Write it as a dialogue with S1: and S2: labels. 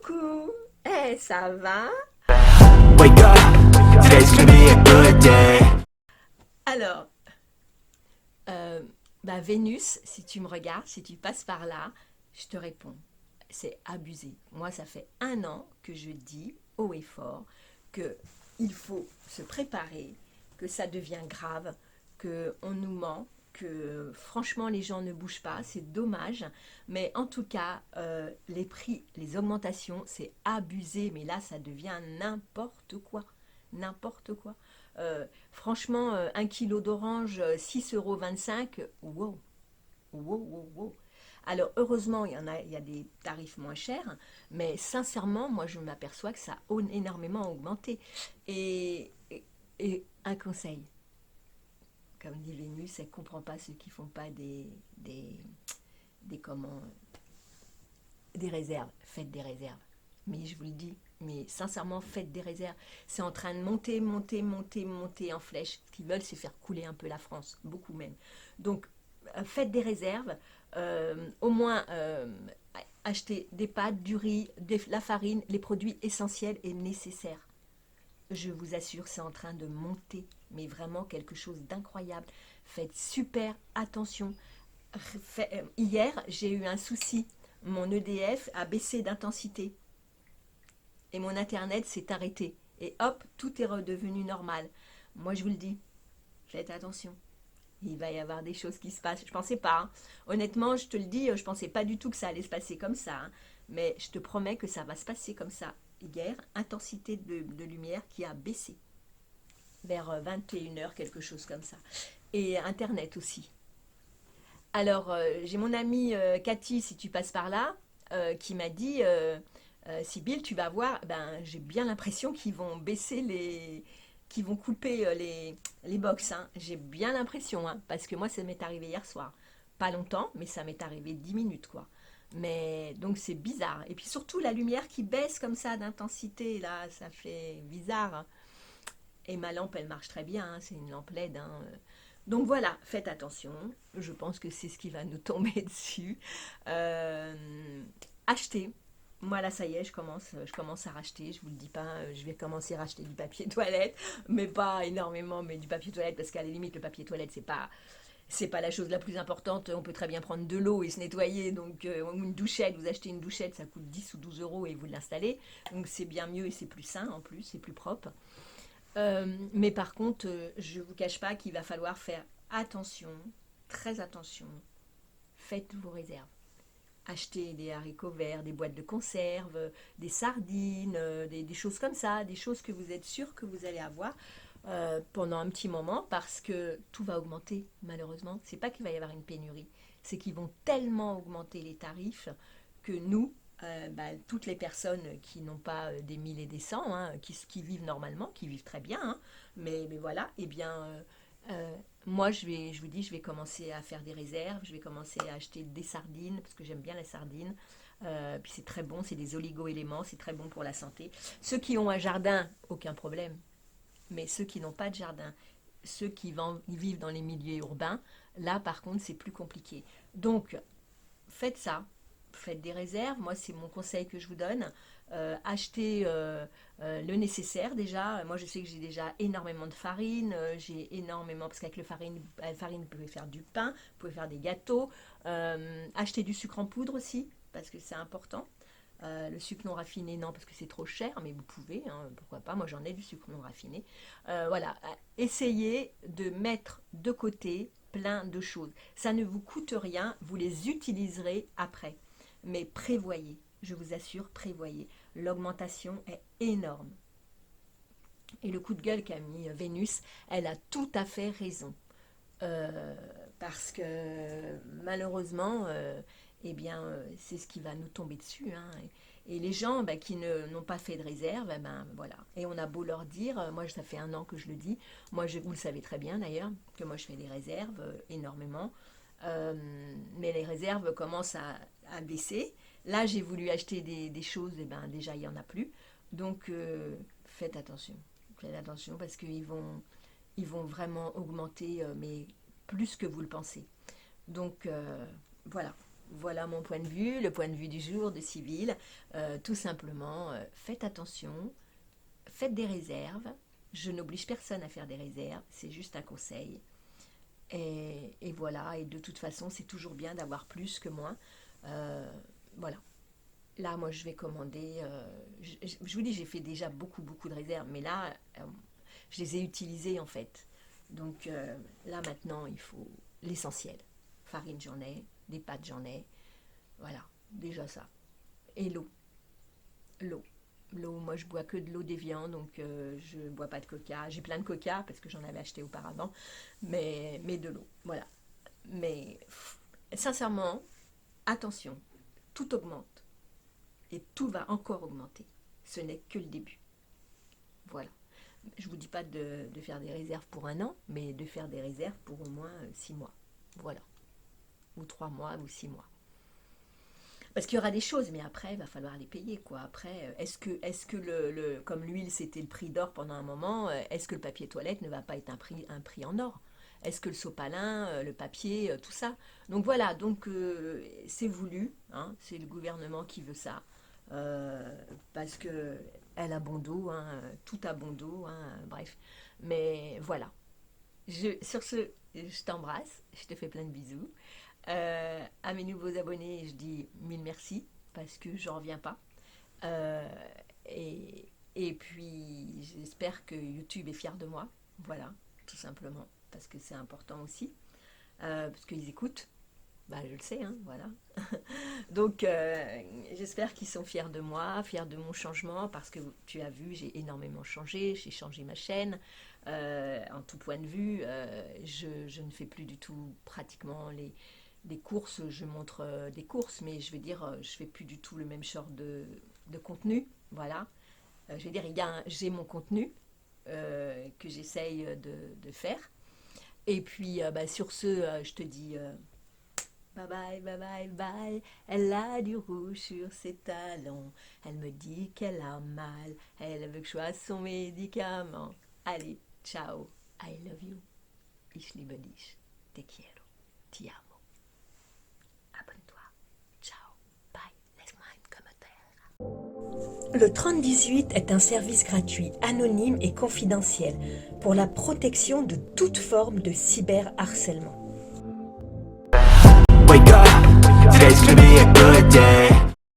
S1: Coucou, ça va?
S2: Wake up, today's gonna be a good day.
S1: Alors, euh, Vénus, si tu me regardes, si tu passes par là, je te réponds. C'est abusé. Moi, ça fait 1 an que je dis haut et fort que il faut se préparer, que ça devient grave, que on nous ment, que franchement les gens ne bougent pas, c'est dommage. Mais en tout cas, les prix, les augmentations, c'est abusé. Mais là, ça devient n'importe quoi, n'importe quoi. Franchement, 1 kilo d'orange, 6,25 €, wow, wow, wow, wow. Alors, heureusement, il y a des tarifs moins chers, mais sincèrement, moi, je m'aperçois que ça a énormément augmenté. Et, et, et un conseil, comme dit Vénus, elle ne comprend pas ceux qui ne font pas des, comment, des réserves. Faites des réserves. Mais je vous le dis, mais sincèrement, faites des réserves. C'est en train de monter, monter, monter, monter en flèche. Ce qu'ils veulent, c'est faire couler un peu la France, beaucoup même. Donc, faites des réserves. Au moins, achetez des pâtes, du riz, la farine, les produits essentiels et nécessaires. Je vous assure, c'est en train de monter, mais vraiment quelque chose d'incroyable. Faites super attention. Hier, j'ai eu un souci. Mon EDF a baissé d'intensité et mon internet s'est arrêté. Et hop, tout est redevenu normal. Moi, je vous le dis, faites attention. Il va y avoir des choses qui se passent. Je pensais pas, hein. Honnêtement, je te le dis, je pensais pas du tout que ça allait se passer comme ça, hein. Mais je te promets que ça va se passer comme ça. Hier, intensité de lumière qui a baissé vers 21 h, quelque chose comme ça. Et Internet aussi. Alors, j'ai mon amie Cathy, si tu passes par là, qui m'a dit, Sybille, tu vas voir, j'ai bien l'impression qu'ils vont baisser qu'ils vont couper les box, hein. J'ai bien l'impression, hein, parce que moi, ça m'est arrivé hier soir. Pas longtemps, mais ça m'est arrivé 10 minutes, quoi. Mais donc c'est bizarre. Et puis surtout la lumière qui baisse comme ça d'intensité, là, ça fait bizarre, hein. Et ma lampe, elle marche très bien, hein, c'est une lampe LED, hein. Donc voilà, faites attention. Je pense que c'est ce qui va nous tomber dessus. Euh, Achetez. Moi là, ça y est, je commence à racheter. Je vous le dis pas, je vais commencer à racheter du papier toilette, mais pas énormément, mais du papier toilette parce qu'à la limite, le papier toilette, c'est pas la chose la plus importante. On peut très bien prendre de l'eau et se nettoyer. Donc, ou une douchette, vous achetez une douchette, ça coûte 10 ou 12 euros et vous l'installez. Donc, c'est bien mieux et c'est plus sain en plus, c'est plus propre. Mais par contre, je ne vous cache pas qu'il va falloir faire attention, très attention. Faites vos réserves. Achetez des haricots verts, des boîtes de conserve, des sardines, des choses comme ça, des choses que vous êtes sûr que vous allez avoir pendant un petit moment parce que tout va augmenter malheureusement. C'est pas qu'il va y avoir une pénurie, c'est qu'ils vont tellement augmenter les tarifs que nous, toutes les personnes qui n'ont pas des 1000 et des cents, hein, qui vivent normalement, qui vivent très bien, hein, mais voilà, eh bien, moi, je vous dis, je vais commencer à faire des réserves, je vais commencer à acheter des sardines, parce que j'aime bien les sardines. Puis c'est très bon, c'est des oligo-éléments, c'est très bon pour la santé. Ceux qui ont un jardin, aucun problème. Mais ceux qui n'ont pas de jardin, ceux qui vivent dans les milieux urbains, là par contre c'est plus compliqué. Donc faites ça, faites des réserves. Moi, c'est mon conseil que je vous donne. Achetez le nécessaire déjà. Moi, je sais que j'ai déjà énormément de farine. J'ai énormément, parce qu'avec la farine, vous pouvez faire du pain, vous pouvez faire des gâteaux. Achetez du sucre en poudre aussi, parce que c'est important. Le sucre non raffiné, non, parce que c'est trop cher, mais vous pouvez, hein, pourquoi pas. Moi, j'en ai du sucre non raffiné. Voilà, essayez de mettre de côté plein de choses. Ça ne vous coûte rien, vous les utiliserez après. Mais prévoyez, je vous assure, prévoyez. L'augmentation est énorme. Et le coup de gueule qu'a mis Vénus, elle a tout à fait raison. Euh, Parce que malheureusement, c'est ce qui va nous tomber dessus, hein. Et les gens qui n'ont pas fait de réserve, voilà. Et on a beau leur dire, moi ça fait 1 an que je le dis, vous le savez très bien d'ailleurs, que moi je fais des réserves énormément. Euh, mais les réserves commencent à baisser. Là j'ai voulu acheter des choses, et déjà il n'y en a plus. Donc faites attention. Faites attention parce qu'ils vont vraiment augmenter, mais plus que vous le pensez. Donc voilà. Voilà mon point de vue, le point de vue du jour de Cybille. Tout simplement, faites attention, faites des réserves. Je n'oblige personne à faire des réserves, c'est juste un conseil. Et voilà, et de toute façon, c'est toujours bien d'avoir plus que moins. Voilà. Là, moi, je vais commander. Je vous dis, j'ai fait déjà beaucoup de réserves, mais là, je les ai utilisées en fait. Donc là, maintenant, il faut l'essentiel. Farine, j'en ai. Des pâtes, j'en ai. Voilà, déjà ça. Et l'eau. L'eau, moi je bois que de l'eau d'Évian, donc je ne bois pas de coca. J'ai plein de coca parce que j'en avais acheté auparavant, mais de l'eau, voilà. Mais sincèrement, attention, tout augmente et tout va encore augmenter. Ce n'est que le début. Voilà. Je ne vous dis pas de faire des réserves pour 1 an, mais de faire des réserves pour au moins 6 mois. Voilà. Ou 3 mois ou 6 mois. Parce qu'il y aura des choses, mais après, il va falloir les payer, quoi. Après, est-ce que comme l'huile, c'était le prix d'or pendant un moment, est-ce que le papier toilette ne va pas être un prix en or? Est-ce que le sopalin, le papier, tout ça? Donc voilà, donc c'est voulu, hein, c'est le gouvernement qui veut ça, parce que elle a bon dos, hein, tout a bon dos, hein, bref. Mais voilà. Sur ce, je t'embrasse, je te fais plein de bisous. À mes nouveaux abonnés, je dis 1000 merci parce que j'en reviens pas. Et puis j'espère que YouTube est fier de moi. Voilà, tout simplement, parce que c'est important aussi. Parce qu'ils écoutent. Bah, je le sais, hein, voilà. Donc, j'espère qu'ils sont fiers de moi, fiers de mon changement, parce que tu as vu, j'ai énormément changé, j'ai changé ma chaîne, en tout point de vue. Je ne fais plus du tout pratiquement les courses, je montre des courses, mais je veux dire, je fais plus du tout le même genre de contenu, voilà. Je veux dire, j'ai mon contenu que j'essaye de faire. Et puis, sur ce, je te dis... bye bye, bye bye, bye. Elle a du rouge sur ses talons. Elle me dit qu'elle a mal. Elle veut que je sois son médicament. Allez, ciao. I love you. Ich liebe dich. Te quiero. Ti amo. Abonne-toi. Ciao. Bye. Laisse-moi un commentaire. Le 3018 est un service gratuit, anonyme et confidentiel pour la protection de toute forme de cyberharcèlement.
S2: Wake up, today's gonna be a good day.